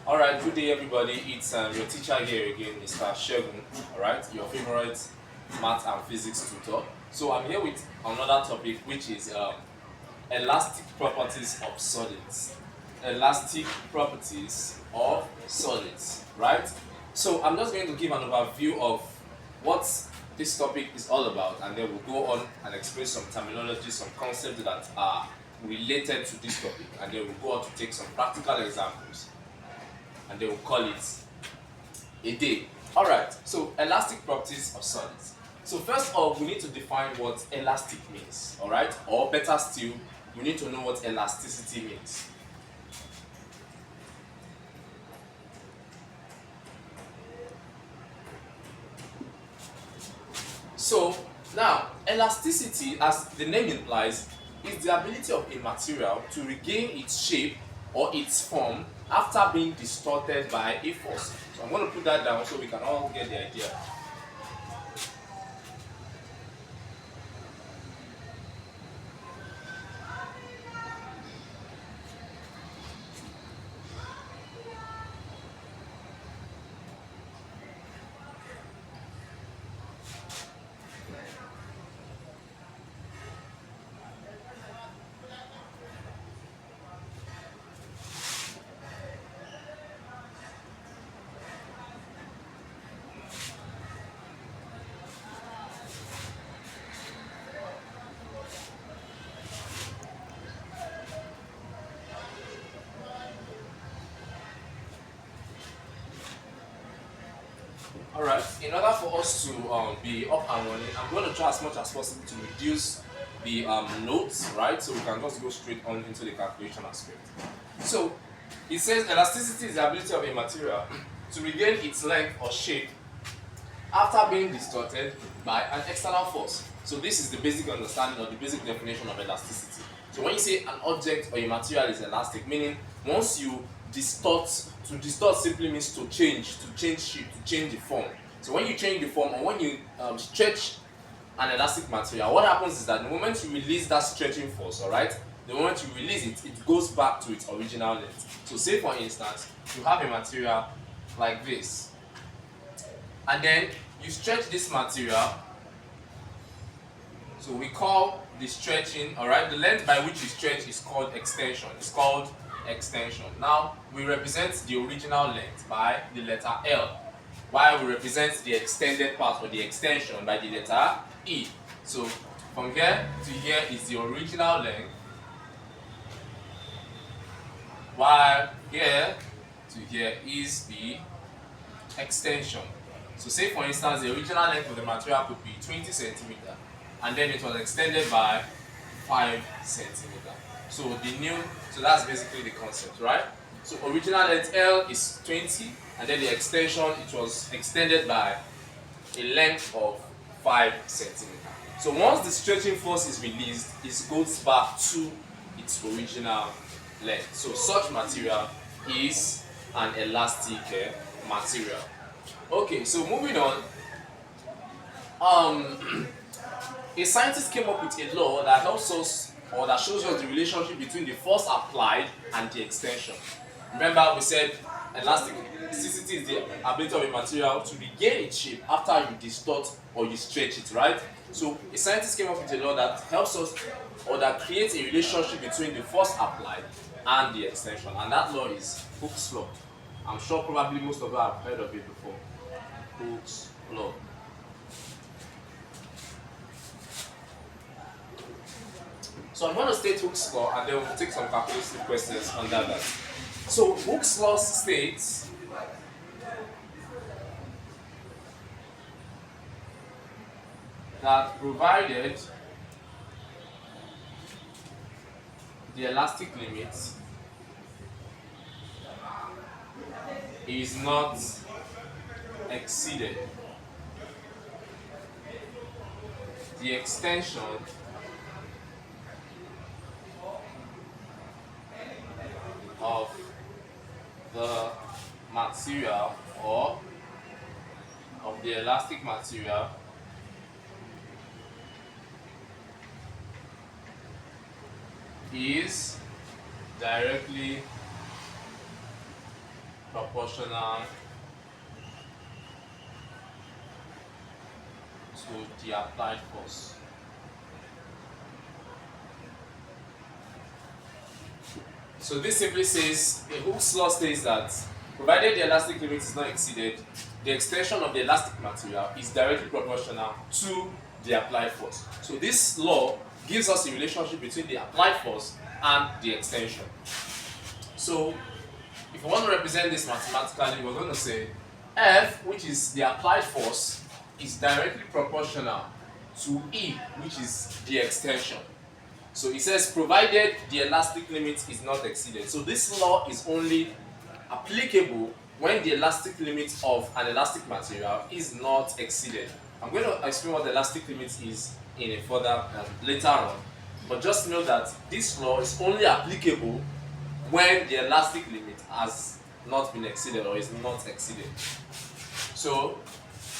All right, good day, everybody. It's your teacher here again, Mr. Shegun. All right, your favorite math and physics tutor. So I'm here with another topic, which is elastic properties of solids. Elastic properties of solids. Right. So I'm just going to give an overview of what this topic is all about, and then we'll go on and explain some terminology, some concepts that are related to this topic, and then we'll go on to take some practical examples, and they will call it a day. Alright, so elastic properties of solids. So first of all, we need to define what elastic means, alright? Or better still, we need to know what elasticity means. So now, elasticity, as the name implies, is the ability of a material to regain its shape or its form after being distorted by a force. So I'm going to put that down so we can all get the idea. Alright, in order for us to be up and running, I'm going to try as much as possible to reduce the notes, right? So we can just go straight on into the calculation aspect. So it says elasticity is the ability of a material to regain its length or shape after being distorted by an external force. So this is the basic understanding or the basic definition of elasticity. So when you say an object or a material is elastic, meaning once you distort, to distort simply means to change shape, to change the form. So when you change the form or when you stretch an elastic material, what happens is that the moment you release that stretching force, alright, the moment you release it, it goes back to its original length. So say for instance, you have a material like this, and then you stretch this material. So we call the stretching, alright, the length by which you stretch is called extension. It's called extension. Now we represent the original length by the letter L, while we represent the extended part or the extension by the letter E. So from here to here is the original length, while here to here is the extension. So say for instance the original length of the material could be 20 centimeter, and then it was extended by 5 centimeter. So that's basically the concept, right? So original length L is 20, and then the extension, it was extended by a length of 5 centimeter. So once the stretching force is released, it goes back to its original length. So such material is an elastic material. Okay, so moving on. A scientist came up with a law that helps us, or that shows us the relationship between the force applied and the extension. Remember we said elasticity is the ability of a material to regain its shape after you distort or you stretch it, right? So a scientist came up with a law that helps us, or that creates a relationship between the force applied and the extension, and that law is Hooke's law. I'm sure probably most of you have heard of it before. Hooke's law. So I'm going to state Hooke's law, and then we'll take some calculative questions under that. So Hooke's law states that provided the elastic limit is not exceeded, the extension of the material or of the elastic material is directly proportional to the applied force. So this simply says, a Hooke's law states that provided the elastic limit is not exceeded, the extension of the elastic material is directly proportional to the applied force. So this law gives us a relationship between the applied force and the extension. So if we want to represent this mathematically, we're going to say F, which is the applied force, is directly proportional to E, which is the extension. So it says provided the elastic limit is not exceeded. So this law is only applicable when the elastic limit of an elastic material is not exceeded. I'm going to explain what the elastic limit is in a further later on, but just know that this law is only applicable when the elastic limit has not been exceeded or is not exceeded. So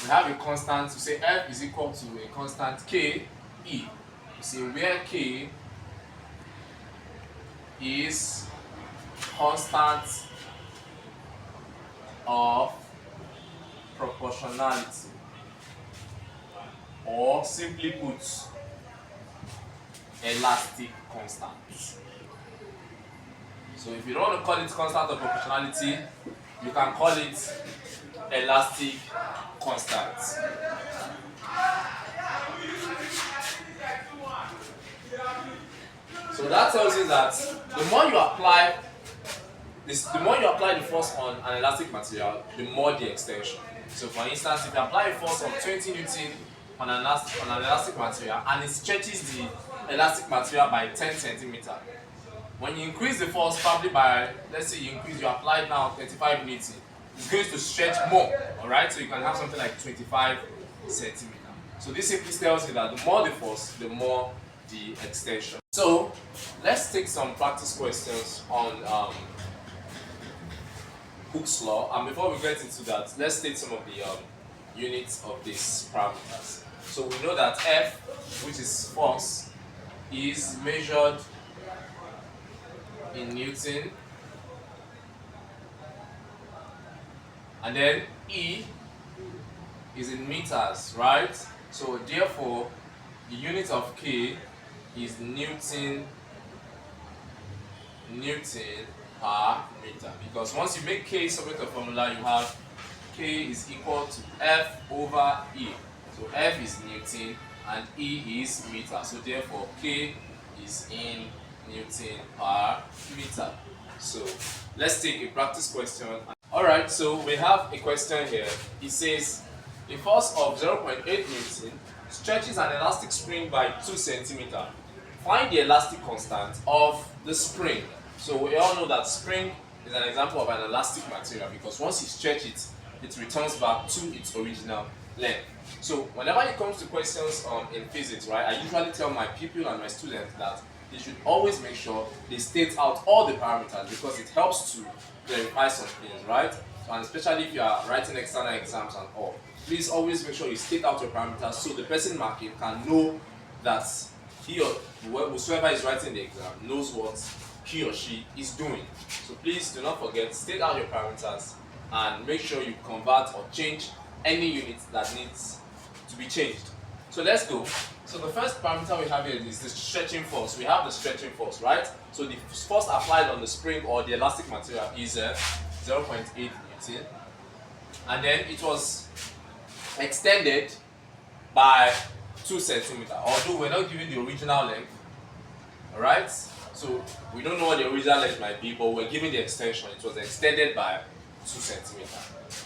we have a constant, to say F is equal to a constant K E. You see where K is constant of proportionality, or simply put, elastic constant. So if you don't want to call it constant of proportionality, you can call it elastic constant. So that tells you that the more you apply the force on an elastic material, the more the extension. So for instance, if you apply a force of 20 Newton on an elastic material and it stretches the elastic material by 10 centimeters, when you increase the force probably by, let's say you apply now 35 Newton, it's going to stretch more, alright? So you can have something like 25 centimeters. So this simply tells you that the more the force, the more the extension. So let's take some practice questions on Hooke's law, and before we get into that, let's state some of the units of these parameters. So we know that F, which is force, is measured in Newton, and then E is in meters, right? So therefore the unit of K is Newton per meter, because once you make K subject to formula, you have K is equal to F over E. So F is Newton and E is meter, so therefore K is in Newton per meter. So let's take a practice question. Alright, so we have a question here. It says a force of 0.8 Newton stretches an elastic spring by 2 centimeters. Find the elastic constant of the spring. So we all know that spring is an example of an elastic material, because once you stretch it, it returns back to its original length. So whenever it comes to questions in physics, right, I usually tell my people and my students that they should always make sure they state out all the parameters, because it helps to verify some things, right? So, and especially if you are writing external exams and all, please always make sure you state out your parameters so the person marking can know that he or whoever is writing the exam knows what he or she is doing. So please do not forget, state out your parameters and make sure you convert or change any unit that needs to be changed. So let's go. So the first parameter we have here is the stretching force. We have the stretching force, right? So the force applied on the spring or the elastic material is 0.8 Newton, and then it was extended by 2 centimeters, although we're not given the original length. Alright, so we don't know what the original length might be, but we're given the extension. It was extended by 2 centimeters.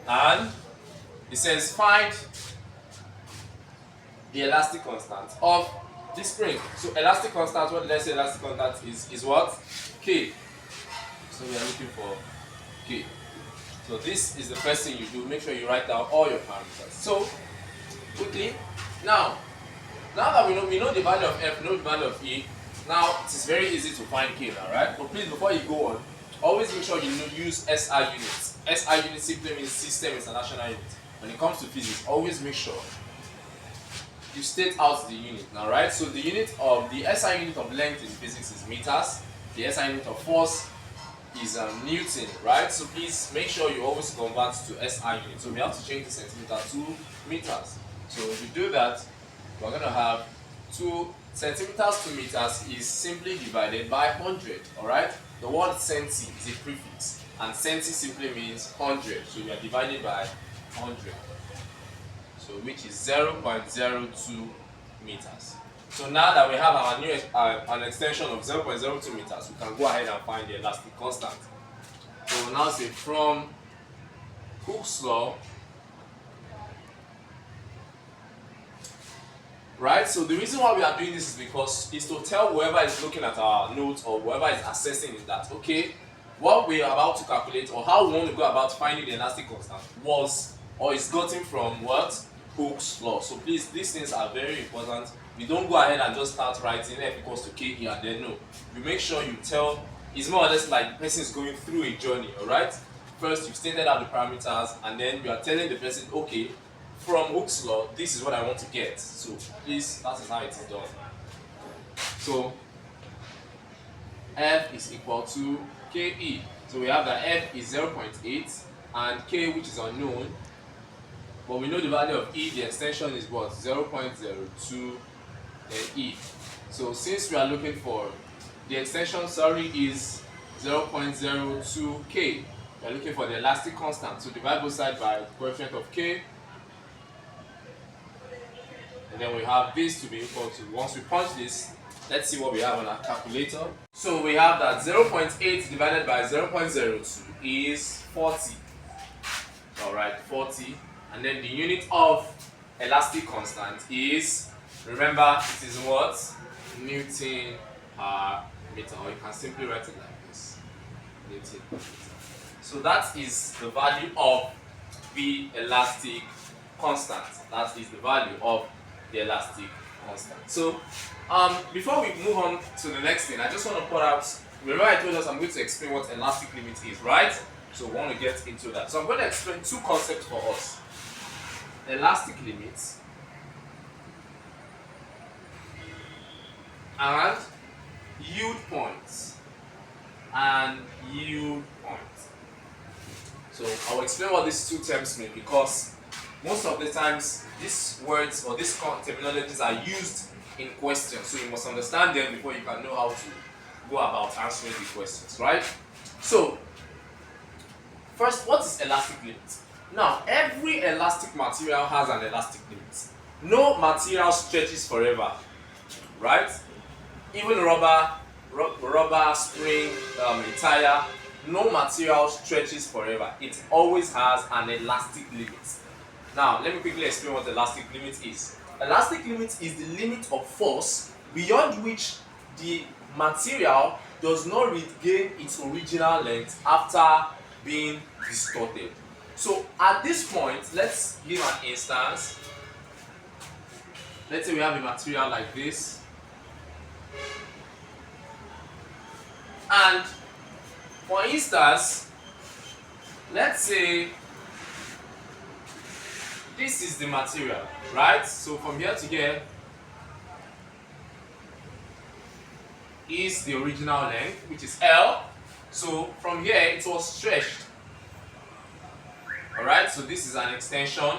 And it says find the elastic constant of the spring. So elastic constant, what did I say elastic constant is what? K. So we are looking for K. So this is the first thing you do. Make sure you write down all your parameters. So quickly, now that we know the value of F, know the value of E, now it is very easy to find K now, right? But please, before you go on, always make sure you use SI units. SI unit simply means System International Unit. When it comes to physics, always make sure you state out the unit now, right? So the unit of the SI unit of length in physics is meters. The SI unit of force is Newton, right? So please make sure you always convert to SI unit. So we have to change the centimeter to meters. So if you do that, we're going to have 2 centimeters to meters is simply divided by 100, alright? The word centi is a prefix, and centi simply means 100. So we are divided by 100. So which is 0.02 meters. So now that we have our new an extension of 0.02 meters, we can go ahead and find the elastic constant. So we'll now say from Hooke's law, right? So the reason why we are doing this is because it's to tell whoever is looking at our notes or whoever is assessing is that, okay, what we are about to calculate or how we want to go about finding the elastic constant was or is gotten from what? Hooke's law. So please, these things are very important. You don't go ahead and just start writing F equals to KE and then no. You make sure you tell, it's more or less like the person is going through a journey, alright? First, you've stated out the parameters and then you are telling the person, okay, from Hooke's law, this is what I want to get. So please, that is how it is done. So F is equal to KE. So we have that F is 0.8 and K, which is unknown, but we know the value of E, the extension is what? 0.02 E. So since we are looking for the extension, is 0.02 K, we are looking for the elastic constant. So divide both sides by the coefficient of K, and then we have this to be equal to, once we punch this, let's see what we have on our calculator. So we have that 0.8 divided by 0.02 is 40. Alright, 40. And then the unit of elastic constant is, remember, it is what? Newton per meter. Or you can simply write it like this. Newton per meter. So that is the value of the elastic constant. That is the value of the elastic constant. So before we move on to the next thing, I just want to put out, remember I told us I'm going to explain what elastic limit is, right? So we want to get into that. So I'm going to explain 2 concepts for us. Elastic limits and yield points So I'll explain what these 2 terms mean, because most of the times these words or these terminologies are used in questions, so you must understand them before you can know how to go about answering the questions, right? So first, what is elastic limit? Now, every elastic material has an elastic limit. No material stretches forever, right? Even rubber, spring, a tire, no material stretches forever. It always has an elastic limit. Now, let me quickly explain what elastic limit is. Elastic limit is the limit of force beyond which the material does not regain its original length after being distorted. So at this point, let's give an instance. Let's say we have a material like this, and for instance, let's say this is the material, right? So from here to here is the original length, which is L. So from here it was stretched. Alright, so this is an extension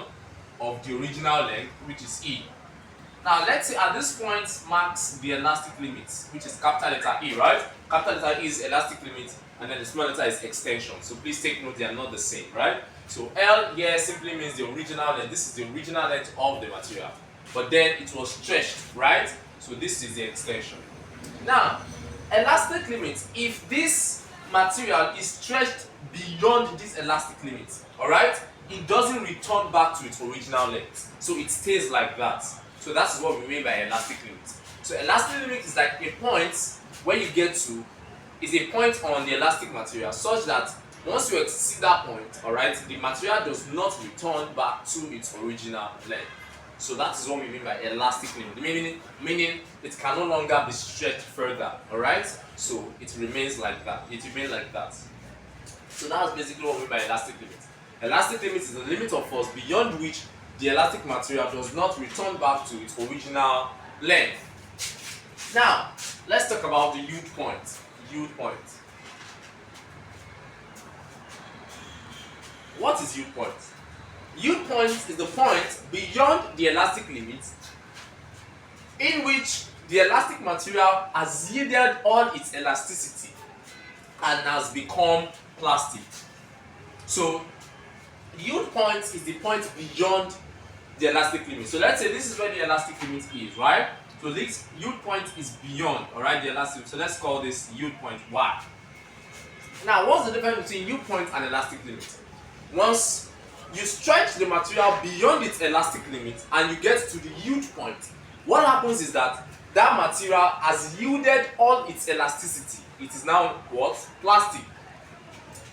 of the original length, which is E. Now let's say at this point marks the elastic limit, which is capital letter E, right? Capital letter E is elastic limit, and then the small letter is extension. So please take note, they are not the same, right? So L here simply means the original length. This is the original length of the material. But then it was stretched, right? So this is the extension. Now, elastic limit, if this material is stretched beyond this elastic limit, alright, it doesn't return back to its original length. So it stays like that. So that's what we mean by elastic limit. So elastic limit is like a point where you get to, is a point on the elastic material such that once you exceed that point, alright, the material does not return back to its original length. So that is what we mean by elastic limit, meaning it can no longer be stretched further, alright? So it remains like that. It remains like that. So that's basically what we mean by elastic limit. Elastic limit is the limit of force beyond which the elastic material does not return back to its original length. Now, let's talk about the yield point. Yield point. What is yield point? Yield point is the point beyond the elastic limit in which the elastic material has yielded all its elasticity and has become plastic. So yield point is the point beyond the elastic limit. So let's say this is where the elastic limit is, right? So this yield point is beyond, alright, the elastic. So let's call this yield point Y. Now, what's the difference between yield point and elastic limit? Once you stretch the material beyond its elastic limit and you get to the yield point, what happens is that that material has yielded all its elasticity. It is now what? Plastic.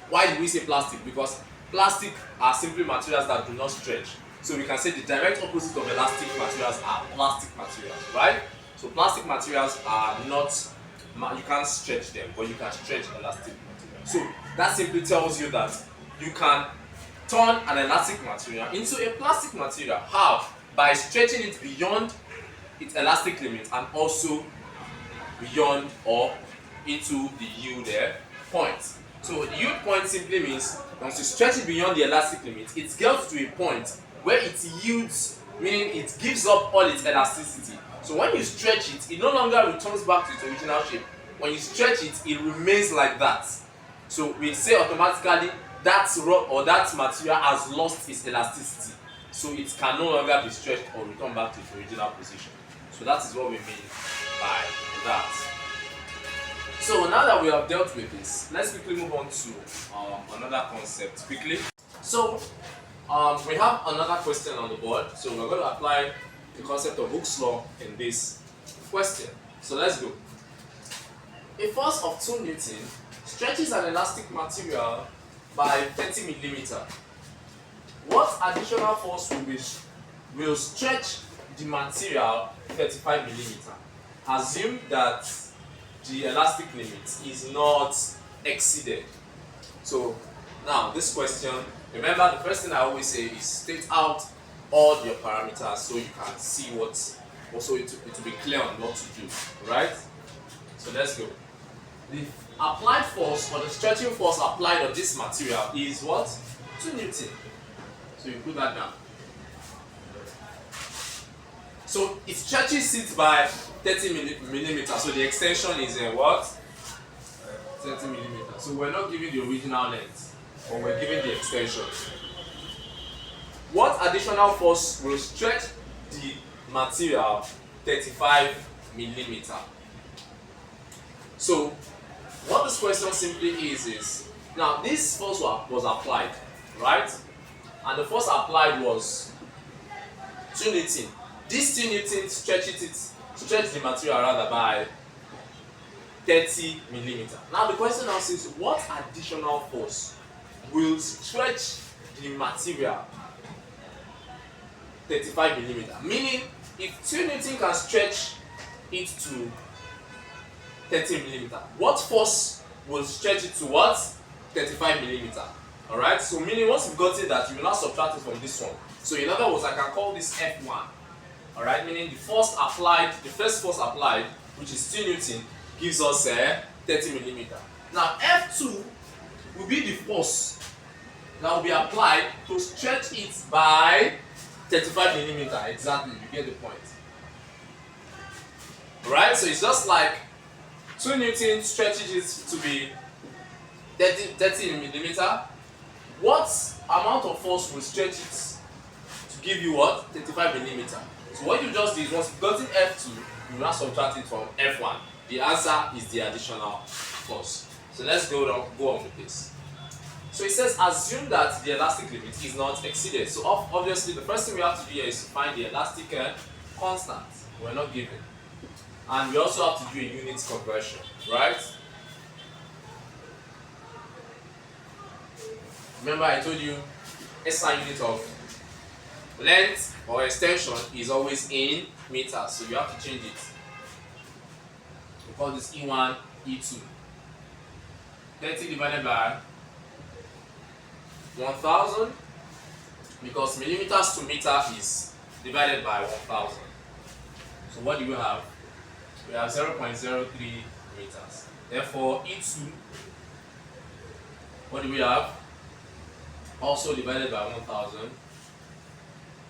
Why do we say plastic? Because plastic are simply materials that do not stretch. So we can say the direct opposite of elastic materials are plastic materials, right? So plastic materials are not, you can't stretch them, but you can stretch elastic materials. So that simply tells you that you can turn an elastic material into a plastic material. How? By stretching it beyond its elastic limit and also beyond or into the yield point. So the yield point simply means once you stretch it beyond the elastic limit, it gets to a point where it yields, meaning it gives up all its elasticity. So when you stretch it, it no longer returns back to its original shape. When you stretch it, it remains like that. So we say automatically that rod or that material has lost its elasticity. So it can no longer be stretched or return back to its original position. So that is what we mean by that. So now that we have dealt with this, let's quickly move on to another concept quickly. So we have another question on the board. So we're going to apply the concept of Hooke's law in this question. So let's go. A force of 2 Newton stretches an elastic material by 30 millimeter. What additional force will stretch the material 35 millimeter? Assume that the elastic limit is not exceeded. So now this question, remember the first thing I always say is state out all your parameters so you can see what, also it will be clear on what to do, right? So let's go. The applied force or the stretching force applied on this material is what? 2 Newton. So you put that down. So it stretches it by 30 millimeters. So the extension is what? 30 millimeters. So we're not giving the original length, but we're giving the extension. What additional force will stretch the material 35 millimeters? So what this question simply is now this force was applied, right? And the force applied was 2 Newton. This 2 Newton stretched the material rather by 30 millimeters. Now the question now says, what additional force will stretch the material 35 millimeters? Meaning, if 2 Newton can stretch it to 30 millimeters, what force will stretch it to what? 35 millimeters. Alright, so meaning once you've gotten that, you will now subtract it from this one. So in other words, I can call this F1. Alright, meaning the first force applied, which is 2 Newton, gives us 30 millimeters. Now F2 will be the force that will be applied to stretch it by 35 millimeters. Exactly, you get the point. Alright, so it's just like 2 Newton stretches it to be 30 millimeters. What amount of force will stretch it to give you what? 35 millimeters. So what you just did, once you've gotten F2, you now subtract it from F1. The answer is the additional force. So let's go on with this. So it says assume that the elastic limit is not exceeded. So obviously the first thing we have to do here is to find the elastic constant. We're not given. And we also have to do a unit conversion, right? Remember I told you SI unit of length or extension is always in meters, so you have to change it. We call this E1, E2. 30 divided by 1000, because millimeters to meter is divided by 1000. So what do we have? We have 0.03 meters. Therefore, E2, what do we have? also divided by 1000,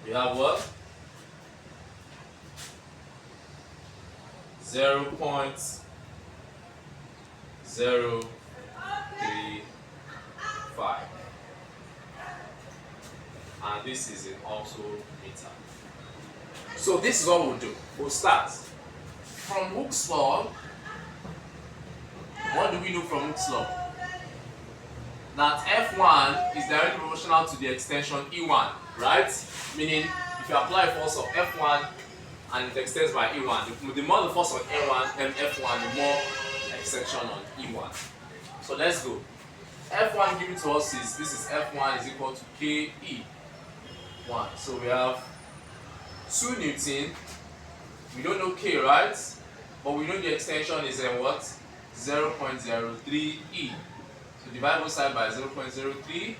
we have what? 0.035, and this is in also meter. So this is what we'll do. We'll start from Hooke's law. What do we know from Hooke's law? That F1 is directly proportional to the extension E1, right? Meaning, if you apply a force of F1 and it extends by E1, the more the force on F1, the more extension on E1. So let's go. F1 given to us is, this is F1 is equal to KE1. So we have 2 Newton. We don't know K, right? But we know the extension is what? 0.03 E. So divide both sides by 0.03.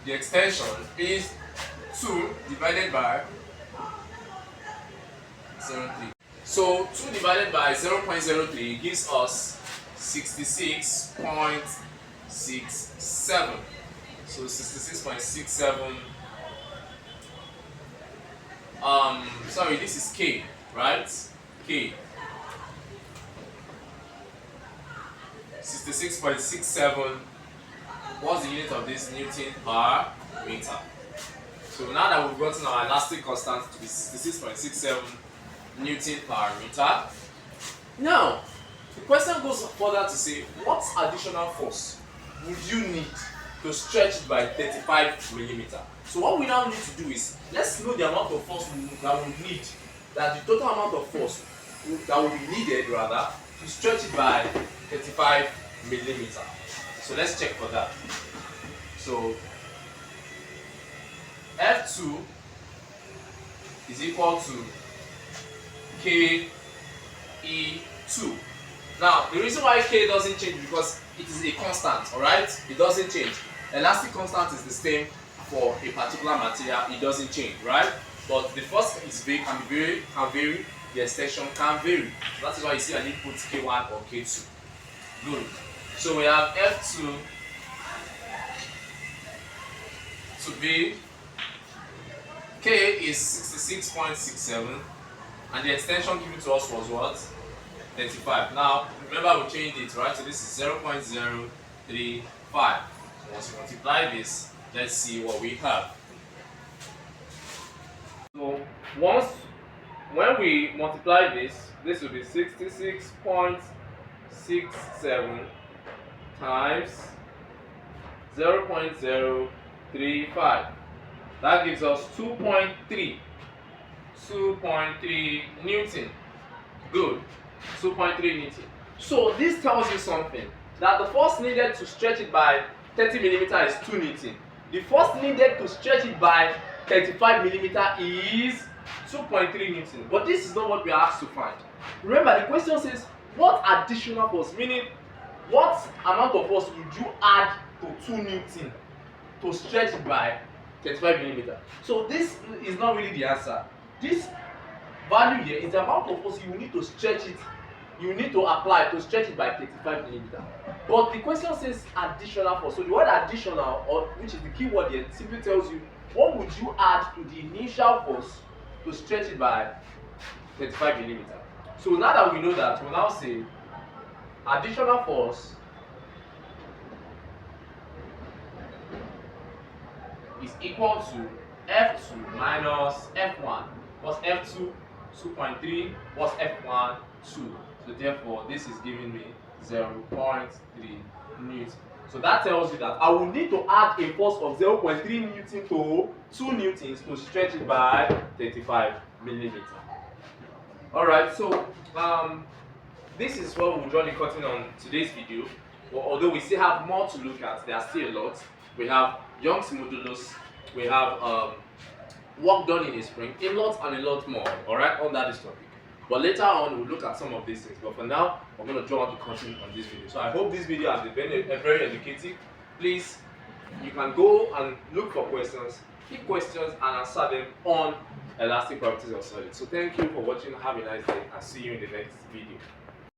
The extension is 2 divided by 0.03. So 2 divided by 0.03 gives us 66.67. So 66.67. Sorry, this is K, right? K. 66.67. What's the unit of this? Newton per meter. So now that we've gotten our elastic constant to be 66.67 Newton per meter, now the question goes further to say, what additional force would you need to stretch it by 35 millimeter? So what we now need to do is, let's know the amount of force that we need, that the total amount of force that will be needed rather to stretch it by 35 millimeter. So let's check for that. So F2 is equal to KE2. Now the reason why K doesn't change is because it is a constant, alright? It doesn't change. Elastic constant is the same for a particular material, it doesn't change, right? But the force is can vary, the extension can vary. So that is why you see I need to put K1 or K2. Good. So we have F2 to be, K is 66.67 and the extension given to us was what? 35. Now remember we changed it, right? So this is 0.035. So once you multiply this, let's see what we have. So when we multiply this will be 66.67 times 0.035. That gives us 2.3 Newton. Good. 2.3 Newton. So this tells you something, that the force needed to stretch it by 30 millimeter is 2 Newton. The force needed to stretch it by 35 millimeter is 2.3 Newton. But this is not what we are asked to find. Remember, the question says, what additional force, meaning what amount of force would you add to 2 Newton to stretch it by 35 millimeter? So this is not really the answer. This value here is the amount of force you need to stretch it, you need to apply to stretch it by 35 millimeter. But the question says additional force. So the word additional, or which is the key word here, simply tells you what would you add to the initial force to stretch it by 35 millimeter. So now that we know that, we'll now say additional force is equal to F2 minus F1. What's F2? 2.3. What's F1? 2. So therefore, this is giving me 0.3 Newton. So that tells you that I will need to add a force of 0.3 Newton to 2 Newtons to stretch it by 35 millimeter. Alright, so this is what we'll draw the curtain on today's video. But although we still have more to look at, there are still a lot. We have Young's modulus, we have work done in a spring, a lot and a lot more, alright, under this topic. But later on, we'll look at some of these things. But for now, we're going to draw out the curtain on this video. So I hope this video has been very educative. Please, you can go and look for questions, keep questions and answer them on elastic properties of solids. So thank you for watching. Have a nice day and see you in the next video.